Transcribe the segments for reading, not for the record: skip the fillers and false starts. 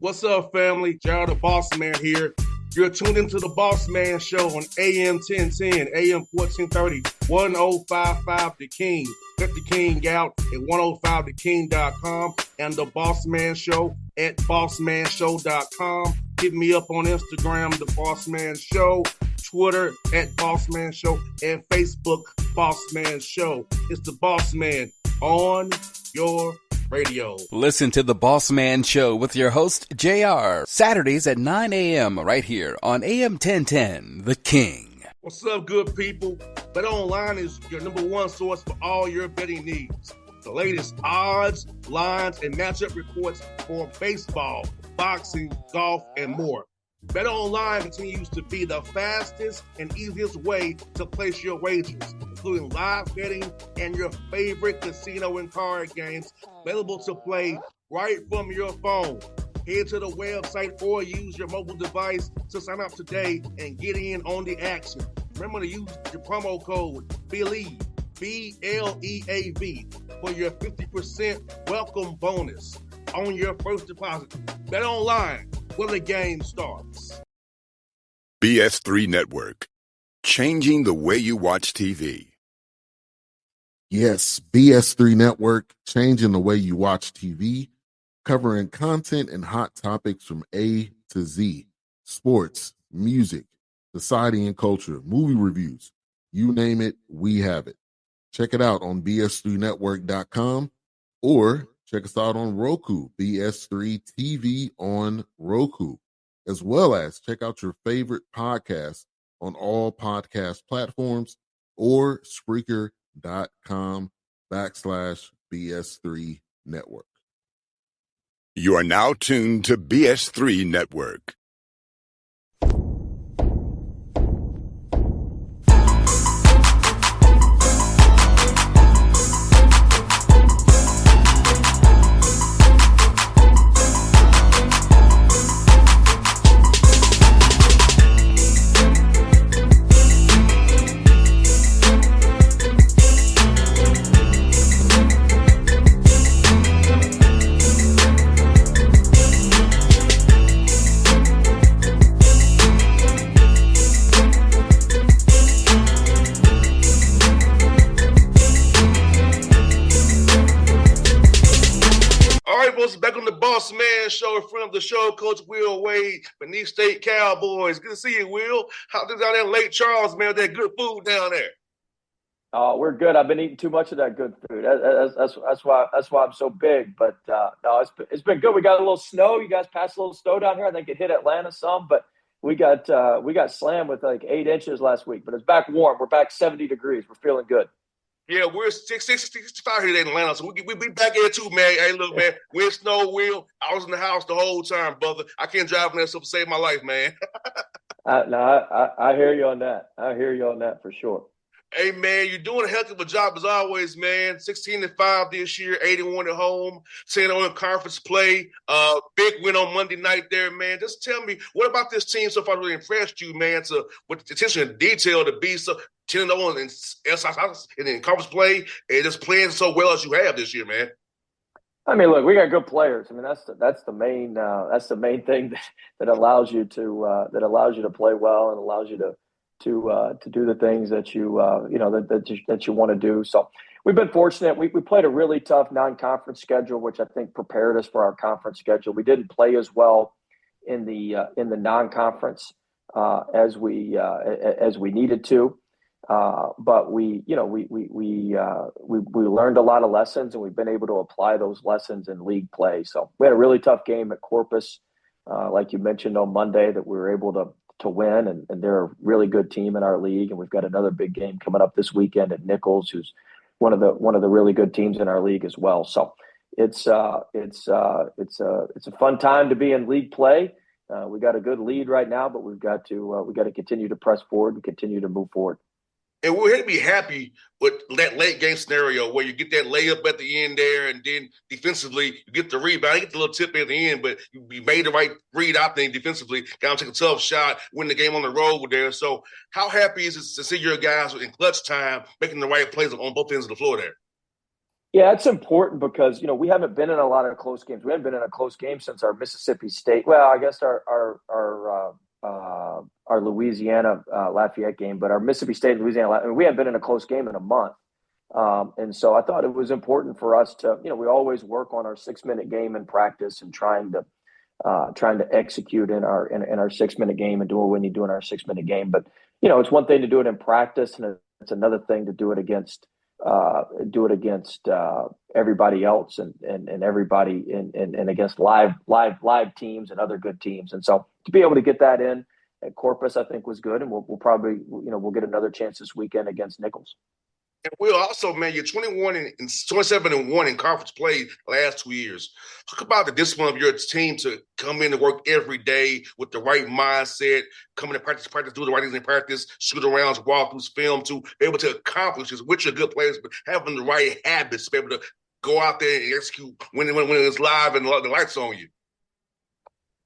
What's up, family? Gerald the Bossman here. You're tuned into the Bossman Show on AM 1010, AM 1430, 1055 The King. Let the King out at 105theking.com and the Bossman Show at bossmanshow.com. Hit me up on Instagram, The Bossman Show, Twitter at Bossman Show, and Facebook, Bossman Show. It's the Bossman on your radio. Listen to the Bossman Show with your host, JR, Saturdays at 9 a.m. right here on AM 1010, The King. What's up, good people? BetOnline is your number one source for all your betting needs. The latest odds, lines, and matchup reports for baseball, boxing, golf, and more. BetOnline continues to be the fastest and easiest way to place your wagers, including live betting and your favorite casino and card games available to play right from your phone. Head to the website or use your mobile device to sign up today and get in on the action. Remember to use your promo code BELIEVE, B-L-E-A-V, for your 50% welcome bonus on your first deposit. BetOnline, where the game starts. BS3 Network, changing the way you watch TV. Yes, BS3 Network, changing the way you watch TV, covering content and hot topics from A to Z, sports, music, society and culture, movie reviews, you name it, we have it. Check it out on bs3network.com or check us out on Roku, BS3 TV on Roku, as well as check out your favorite podcast on all podcast platforms or Spreaker.com/BS3 Network. You are now tuned to BS3 Network. Back on the Bossman Show in front of the show, Coach Will Wade, Beneath State Cowboys. Good to see you, Will. How's things down there in Lake Charles, man? That good food down there. Oh, we're good. I've been eating too much of that good food. That's why I'm so big. But no, it's been good. We got a little snow. You guys passed a little snow down here. I think it hit Atlanta some, but we got slammed with like 8 inches last week. But it's back warm. We're back 70 degrees. We're feeling good. Yeah, we're 65 here in Atlanta, so we be back here too, man. Hey, look, man, we're snow, Will. I was in the house the whole time, brother. I can't drive in there to save my life, man. I hear you on that. I hear you on that for sure. Hey, man, you're doing a heck of a job as always, man. 16-5 this year, 81 at home, 10 on conference play. Big win on Monday night there, man. Just tell me, what about this team so far really impressed you, man, with the attention and detail to be so 10-0 in conference play and just playing so well as you have this year, man? I mean, look, we got good players. I mean, that's the main thing that allows you to play well and allows you to do the things that you want to do. So we've been fortunate. We played a really tough non-conference schedule, which I think prepared us for our conference schedule. We didn't play as well in the non-conference as we needed to. But we learned a lot of lessons, and we've been able to apply those lessons in league play. So we had a really tough game at Corpus, like you mentioned on Monday, that we were able to win, and they're a really good team in our league. And we've got another big game coming up this weekend at Nichols, who's one of the really good teams in our league as well. So it's a fun time to be in league play. We got a good lead right now, but we got to continue to press forward and continue to move forward. And we're here to be happy with that late game scenario where you get that layup at the end there, and then defensively you get the rebound. You get the little tip at the end, but you made the right read, I think, defensively. Got to take a tough shot, win the game on the road there. So how happy is it to see your guys in clutch time making the right plays on both ends of the floor there? Yeah, it's important because we haven't been in a lot of close games. We haven't been in a close game since our Mississippi State. Well, I guess our Louisiana Lafayette game, but our Mississippi State and Louisiana, we haven't been in a close game in a month. And so I thought it was important for us to, we always work on our 6-minute game in practice and trying to execute in our 6-minute game and do what we need to do in our 6-minute game. But it's one thing to do it in practice, and it's another thing to do it against everybody else and everybody and against live teams and other good teams. And so to be able to get that in at Corpus, I think was good, and we'll probably we'll get another chance this weekend against Nichols. And Will, also, man, you're 21 and 27-1 in conference play the last 2 years. Talk about the discipline of your team to come in to work every day with the right mindset, coming to practice, do the right things in practice, shoot arounds, walkthroughs, film, to be able to accomplish this, which are good players, but having the right habits to be able to go out there and execute when it's live and the lights on you.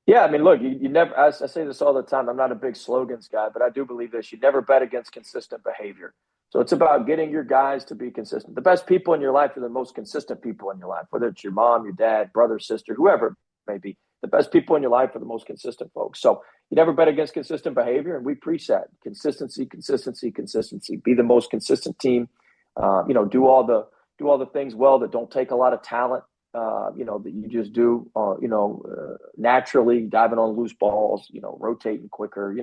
Yeah, I mean, look, you never. I say this all the time. I'm not a big slogans guy, but I do believe this: you never bet against consistent behavior. So it's about getting your guys to be consistent. The best people in your life are the most consistent people in your life, whether it's your mom, your dad, brother, sister, whoever it may be. The best people in your life are the most consistent folks. So you never bet against consistent behavior, and we preach that: consistency, consistency, consistency. Be the most consistent team. Do all the things well that don't take a lot of talent. That you just do, naturally, diving on loose balls, rotating quicker,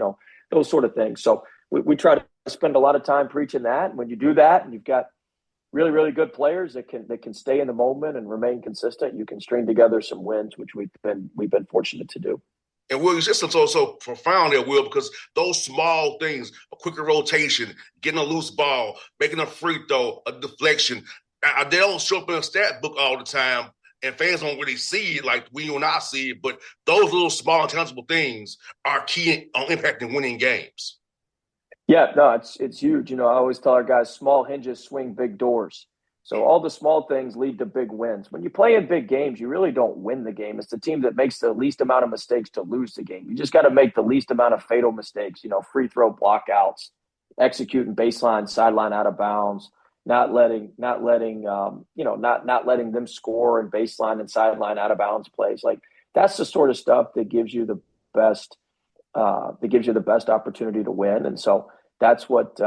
those sort of things. So we try to spend a lot of time preaching that. And when you do that, and you've got really, really good players that can stay in the moment and remain consistent, you can string together some wins, which we've been fortunate to do. And Will, your system's also profound there, Will, because those small things, a quicker rotation, getting a loose ball, making a free throw, a deflection, they don't show up in a stat book all the time. And fans don't really see it like we and I see it, but those little small intangible things are key on impacting winning games. Yeah, no, it's huge. I always tell our guys, small hinges swing big doors. So all the small things lead to big wins. When you play in big games, you really don't win the game. It's the team that makes the least amount of mistakes to lose the game. You just got to make the least amount of fatal mistakes, free throw blockouts, executing baseline, sideline out of bounds, not letting them score and baseline and sideline out of bounds plays. Like that's the sort of stuff that gives you the best opportunity to win. And so that's what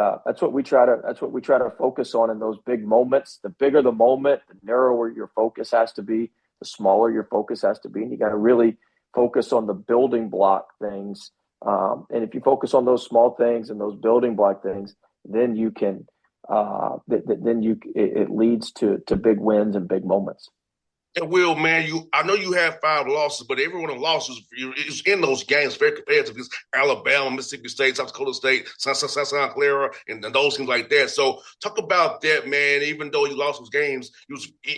we try to focus on in those big moments. The bigger the moment, the narrower your focus has to be, the smaller your focus has to be. And you got to really focus on the building block things. And if you focus on those small things and those building block things, then you can, it leads to big wins and big moments. And Will, man, I know you have 5 losses, but every one of the losses is in those games very competitive against Alabama, Mississippi State, South Dakota State, Santa Clara, and those things like that. So talk about that, man. Even though you lost those games,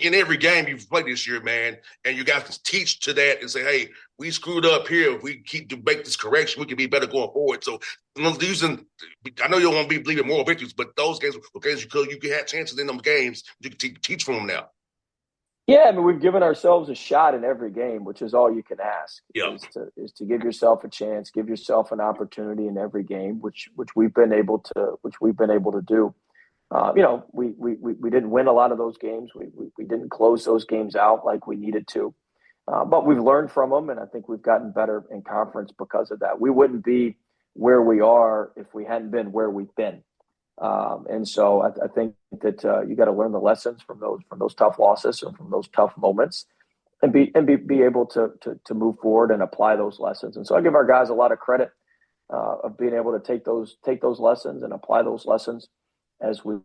in every game you've played this year, man, and you guys can teach to that and say, hey, we screwed up here. If we keep to make this correction, we can be better going forward. So I know you don't want to be believing more victories, but those games were games you could have chances in them games. You can teach from them now. Yeah, I mean, we've given ourselves a shot in every game, which is all you can ask. Yeah. Is to give yourself a chance, give yourself an opportunity in every game, which we've been able to do. We didn't win a lot of those games. We didn't close those games out like we needed to, but we've learned from them, and I think we've gotten better in conference because of that. We wouldn't be where we are if we hadn't been where we've been. And so I think that you got to learn the lessons from those tough losses or from those tough moments, and be able to move forward and apply those lessons. And so I give our guys a lot of credit of being able to take those lessons and apply those lessons as we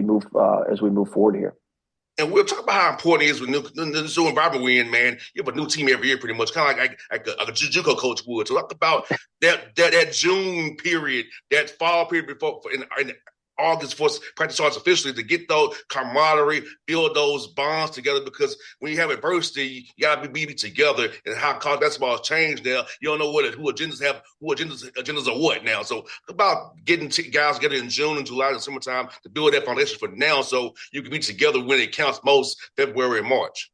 move forward here. And we'll talk about how important it is with the new environment we're in, man. You have a new team every year pretty much, kind of like a JUCO coach would. So talk about that June period, that fall period before in August for practice starts officially, to get those camaraderie, build those bonds together, because when you have adversity, you got to be together. And how college basketball has changed now, you don't know who agendas are what now. So about getting guys together in June and July and summertime to build that foundation for now, so you can be together when it counts most, February and March.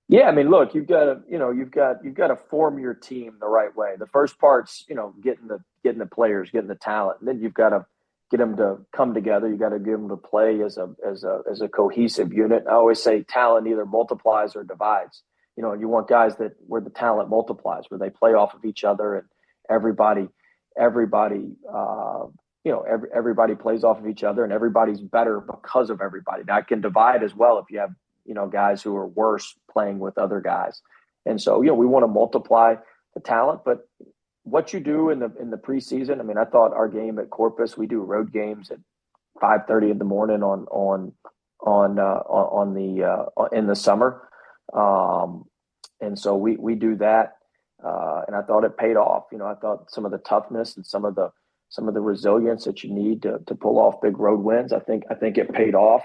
Yeah, I mean, look, you've got to form your team the right way. The first part's getting the players, getting the talent, and then you've got to get them to come together. You got to get them to play as a cohesive unit. I always say talent either multiplies or divides. You want guys where the talent multiplies, where they play off of each other and everybody plays off of each other and everybody's better because of everybody. Now, it can divide as well if you have, guys who are worse playing with other guys. And so, we want to multiply the talent, but what you do in the preseason, I mean, I thought our game at Corpus, we do road games at 5:30 in the morning in the summer. And so we do that. And I thought it paid off. I thought some of the toughness and some of the resilience that you need to pull off big road wins, I think it paid off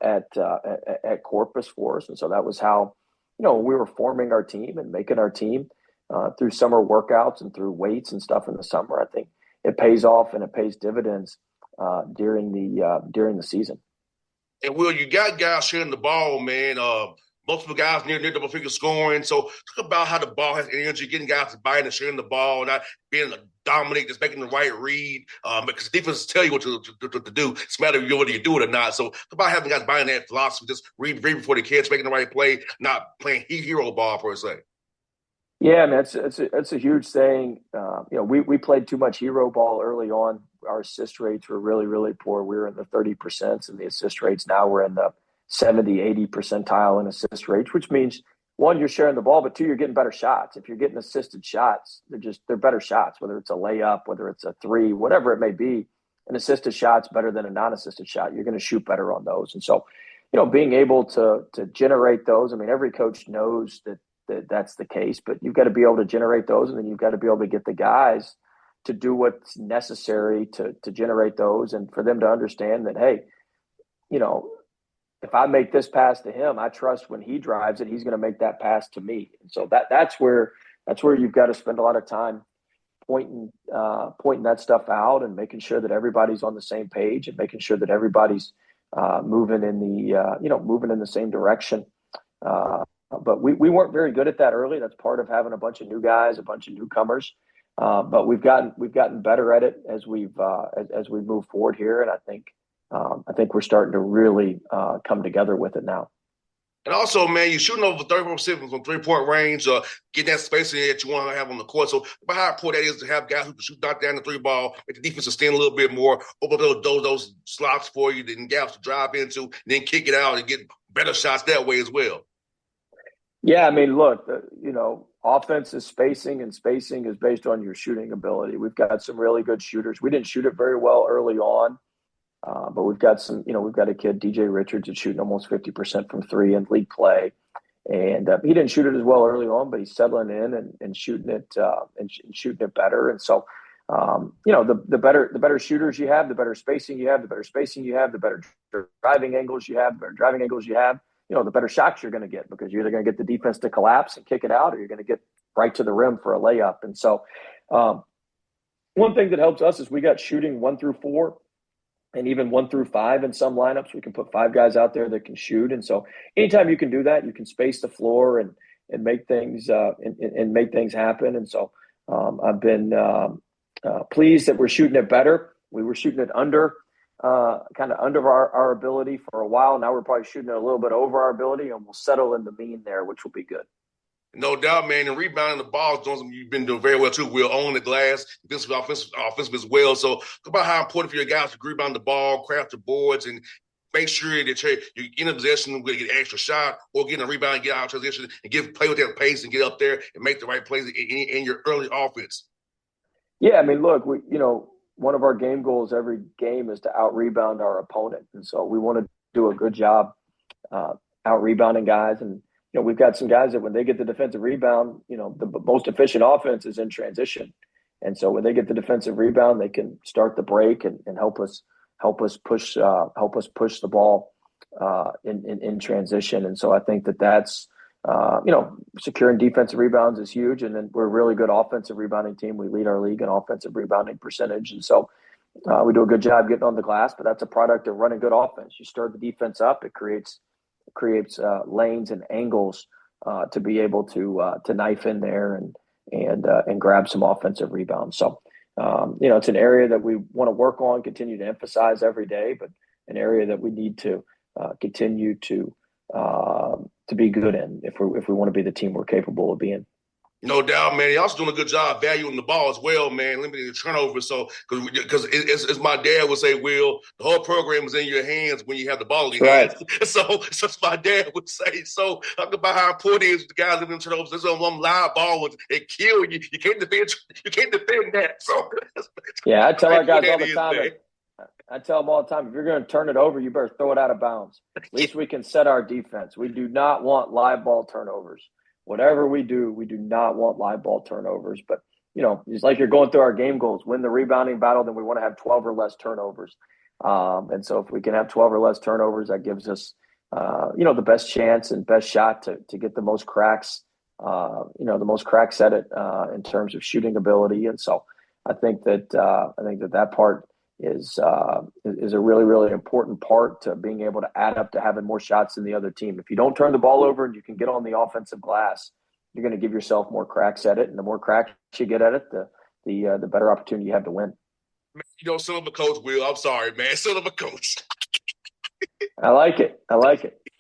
at Corpus for us. And so that was how, we were forming our team and making our team through summer workouts and through weights and stuff in the summer. I think it pays off and it pays dividends during the season. And Will, you got guys sharing the ball, man. Multiple guys near double figure scoring. So talk about how the ball has energy, getting guys to buy in and sharing the ball, not being dominant, just making the right read. Because defenses tell you what to do. It's a matter of whether you do it or not. So talk about having guys buying that philosophy, just read before the catch, making the right play, not playing hero ball per se. Yeah, man, it's a huge thing. We played too much hero ball early on. Our assist rates were really, really poor. We were in the 30%, and the assist rates now we're in the 70, 80 percentile in assist rates, which means, one, you're sharing the ball, but two, you're getting better shots. If you're getting assisted shots, they're better shots, whether it's a layup, whether it's a three, whatever it may be. An assisted shot's better than a non-assisted shot. You're going to shoot better on those. And so, being able to generate those, I mean, every coach knows that's the case, but you've got to be able to generate those, and then you've got to be able to get the guys to do what's necessary to generate those, and for them to understand that, hey, if I make this pass to him, I trust when he drives it, he's going to make that pass to me. And so that's where you've got to spend a lot of time pointing that stuff out and making sure that everybody's on the same page and making sure that everybody's moving in the same direction. But we weren't very good at that early. That's part of having a bunch of new guys, a bunch of newcomers. But we've gotten better at it as we move forward here, and I think we're starting to really come together with it now. And also, man, you're shooting over 34% from three-point range, getting that spacing that you want to have on the court. So how important that is to have guys who can shoot down the three ball, make the defense extend a little bit more, open up those slots for you, then gaps to drive into, and then kick it out and get better shots that way as well. Yeah, I mean, look, offense is spacing, and spacing is based on your shooting ability. We've got some really good shooters. We didn't shoot it very well early on. But we've got a kid, DJ Richards, that's shooting almost 50% from three in league play. And he didn't shoot it as well early on, but he's settling in and shooting it shooting it better. And so, the better shooters you have, the better spacing you have, the better driving angles you have, the better shots you're going to get, because you're either going to get the defense to collapse and kick it out, or you're going to get right to the rim for a layup. And so, one thing that helps us is we got shooting 1 through 4. And even 1 through 5 in some lineups, we can put 5 guys out there that can shoot. And so anytime you can do that, you can space the floor and make things and make things happen. And so I've been pleased that we're shooting it better. We were shooting it under our ability for a while. Now we're probably shooting it a little bit over our ability, and we'll settle in the mean there, which will be good. No doubt, man. And rebounding the ball, you've been doing very well too. We're on the glass, offensive as well. So talk about how important for your guys to rebound the ball, craft the boards, and make sure that you're in a position where you get an extra shot or getting a rebound and get out of transition and play with that pace and get up there and make the right plays in your early offense. Yeah, I mean, look, one of our game goals every game is to out-rebound our opponent. And so we want to do a good job out-rebounding guys. And we've got some guys that when they get the defensive rebound, the most efficient offense is in transition. And so when they get the defensive rebound, they can start the break and help us push the ball in transition. And so I think that's securing defensive rebounds is huge. And then we're a really good offensive rebounding team. We lead our league in offensive rebounding percentage. And so we do a good job getting on the glass, but that's a product of running good offense. You stir the defense up, it creates lanes and angles to be able to knife in there and grab some offensive rebounds. So it's an area that we want to work on, continue to emphasize every day, but an area that we need to continue to be good in if we want to be the team we're capable of being. No doubt, man. You're also doing a good job valuing the ball as well, man. Limiting the turnovers. So, because as my dad would say, Will, the whole program is in your hands when you have the ball in your hands. So my dad would say. So, talk about how important it is the guys limiting turnovers. There's one live ball and it kill you. You can't defend. You can't defend that. So, yeah, I tell our guys all the time. I tell them all the time, if you're going to turn it over, you better throw it out of bounds. At least we can set our defense. We do not want live ball turnovers. Whatever we do not want live ball turnovers. But, it's like you're going through our game goals. Win the rebounding battle, then we want to have 12 or less turnovers. And so if we can have 12 or less turnovers, that gives us, the best chance and best shot to get the most cracks, the most cracks at it in terms of shooting ability. And so I think that part is a really, really important part to being able to add up to having more shots than the other team. If you don't turn the ball over and you can get on the offensive glass, you're going to give yourself more cracks at it. And the more cracks you get at it, the better opportunity you have to win. Son of a coach, Will. I'm sorry, man. Son of a coach. I like it.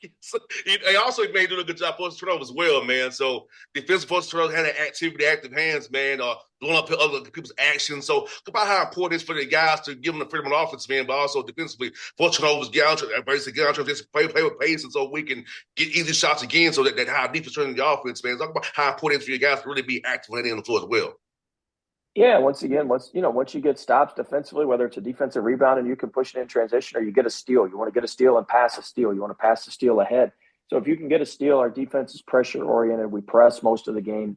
He also made doing a good job forcing turnovers as well, man. So defensive forcing turnovers had that activity, active hands, man, blowing up other people's actions. So about how important it is for the guys to give them the freedom on offense, man, but also defensively forcing turnovers, get out, just play with pace, and so we can get easy shots again. So that how defense turning the offense, man. Talk about how important it is for you guys to really be active on the floor as well. Yeah, once you get stops defensively, whether it's a defensive rebound and you can push it in transition, or you get a steal, you want to get a steal and pass a steal. You want to pass the steal ahead. So if you can get a steal, our defense is pressure oriented. We press most of the game.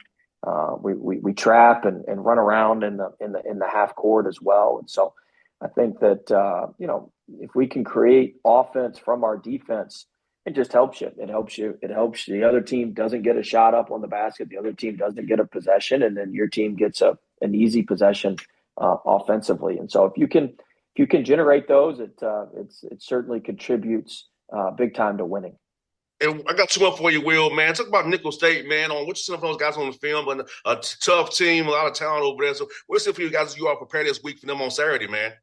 We trap and run around in the half court as well. And so I think that if we can create offense from our defense, it just helps you. It helps you. It helps the other team doesn't get a shot up on the basket. The other team doesn't get a possession, and then your team gets an easy possession offensively. And so if you can generate those, it certainly contributes big time to winning. And I got two more for you, Will, man. Talk about Nickel State, man, on what you see for those guys on the film, but a tough team, a lot of talent over there. So what's it for you guys as you are prepared this week for them on Saturday, man?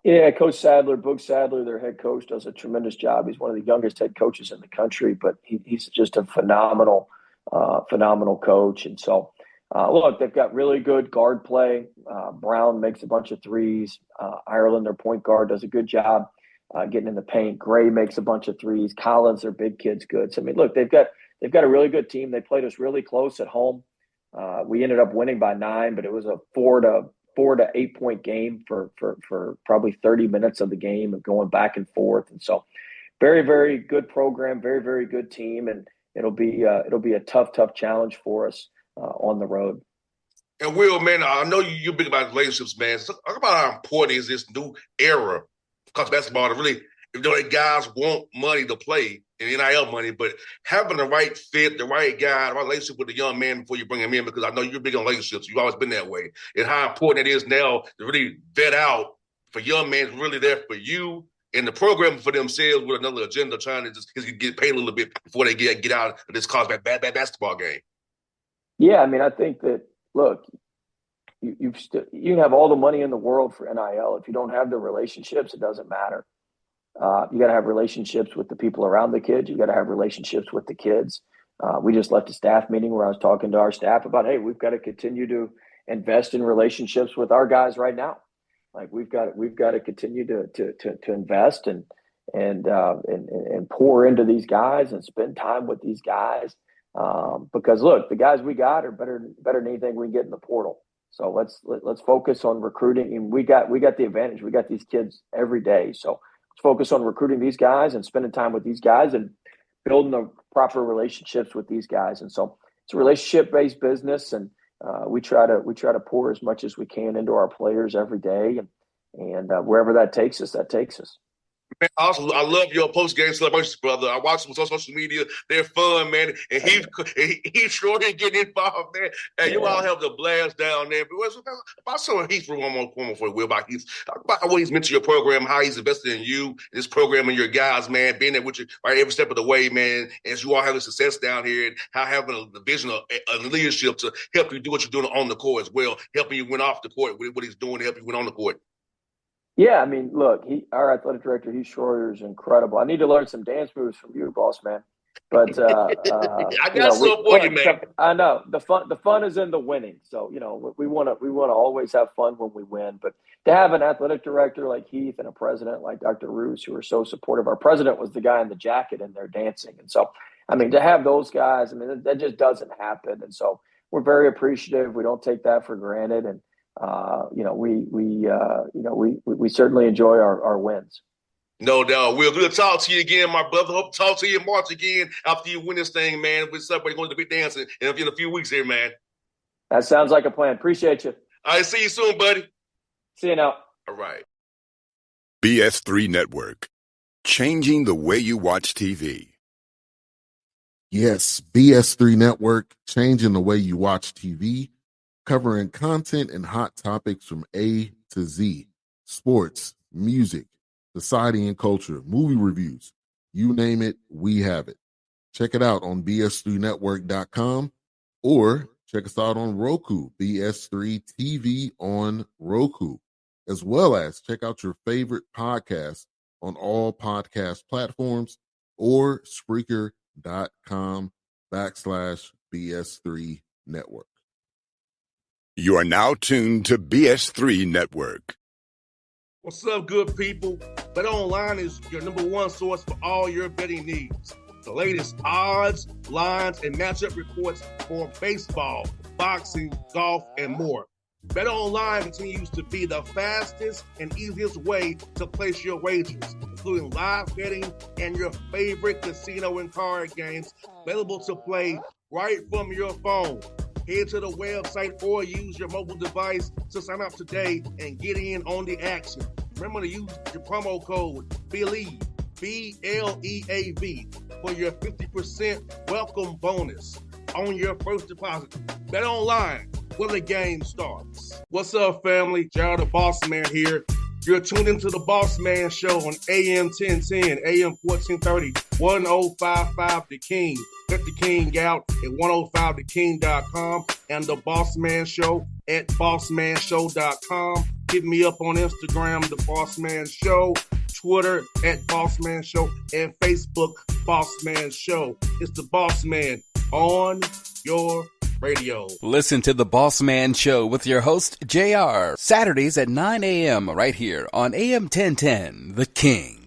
Yeah, Coach Sadler, Boog Sadler, their head coach, does a tremendous job. He's one of the youngest head coaches in the country, but he's just a phenomenal coach. And so, look, they've got really good guard play. Brown makes a bunch of threes. Ireland, their point guard, does a good job getting in the paint. Gray makes a bunch of threes. Collins, their big kid's good. So, I mean, look, they've got a really good team. They played us really close at home. We ended up winning by 9, but it was a 4 to 8 point game for probably 30 minutes of the game and going back and forth. And so very, very good program, very, very good team. And it'll be a tough challenge for us on the road. And Will, man, I know you're big about relationships, man. So talk about how important is this new era of college basketball to really, guys want money to play and NIL money, but having the right fit, the right guy, the right relationship with the young man before you bring him in, because I know you're big on relationships. You've always been that way. And how important it is now to really vet out for young men really there for you and the program for themselves with another agenda, trying to just get paid a little bit before they get out of this college bad basketball game. Yeah, I mean, I think that, look, you can have all the money in the world for NIL. If you don't have the relationships, it doesn't matter. You got to have relationships with the people around the kids. You got to have relationships with the kids. We just left a staff meeting where I was talking to our staff about, hey, we've got to continue to invest in relationships with our guys right now. Like we've got to continue to invest and pour into these guys and spend time with these guys. Because look, the guys we got are better than anything we can get in the portal. So let's focus on recruiting. And we got the advantage. We got these kids every day. So let's focus on recruiting these guys and spending time with these guys and building the proper relationships with these guys. And so it's a relationship-based business, and we try to pour as much as we can into our players every day, and wherever that takes us, that takes us. Man, also, I love your post-game celebrations, brother. I watch them on social media. They're fun, man. And he's sure getting involved, man. And you all have the blast down there. But about some of Heath for one more for Will, about Heath. Talk about how he's mentored your program, how he's invested in you, this program, and your guys, man. Being there with you right every step of the way, man. As you all having success down here, and how having the vision of leadership to help you do what you're doing on the court as well, helping you win off the court with what he's doing to help you win on the court. Yeah, I mean, look, our athletic director, Heath Schroyer, is incredible. I need to learn some dance moves from you, boss man. But I got some for you, man. I know the fun is in the winning. So we want to always have fun when we win. But to have an athletic director like Heath and a president like Dr. Roos, who are so supportive. Our president was the guy in the jacket in there dancing, and so I mean to have those guys, I mean that just doesn't happen. And so we're very appreciative. We don't take that for granted, and we certainly enjoy our wins. No doubt. We'll good to talk to you again, my brother. Hope to talk to you in March again after you win this thing, man. We're celebrating going to be dancing in a few weeks here, man. That sounds like a plan. Appreciate you. All right, see you soon, buddy. See you now. All right. BS3 Network, changing the way you watch TV. Yes, BS3 Network, changing the way you watch TV, covering content and hot topics from A to Z, sports, music, society and culture, movie reviews, you name it, we have it. Check it out on bs3network.com or check us out on Roku, BS3 TV on Roku, as well as check out your favorite podcast on all podcast platforms or Spreaker.com/BS3 Network. You are now tuned to BS3 Network. What's up, good people? BetOnline is your number one source for all your betting needs. The latest odds, lines, and matchup reports for baseball, boxing, golf, and more. BetOnline continues to be the fastest and easiest way to place your wagers, including live betting and your favorite casino and card games available to play right from your phone. Head to the website or use your mobile device to sign up today and get in on the action. Remember to use your promo code BELIEVE, BLEAV, for your 50% welcome bonus on your first deposit. Bet online where the game starts. What's up, family? Jared the Bossman here. You're tuned into the Bossman Show on AM 1010, AM 1430, 1055 The King. Check The King out at 105theking.com and the Bossman Show at bossmanshow.com. Hit me up on Instagram, The Bossman Show, Twitter at Bossman Show, and Facebook, Bossman Show. It's the Bossman on your radio. Listen to the Bossman Show with your host, JR, Saturdays at 9 a.m. right here on AM 1010, The King.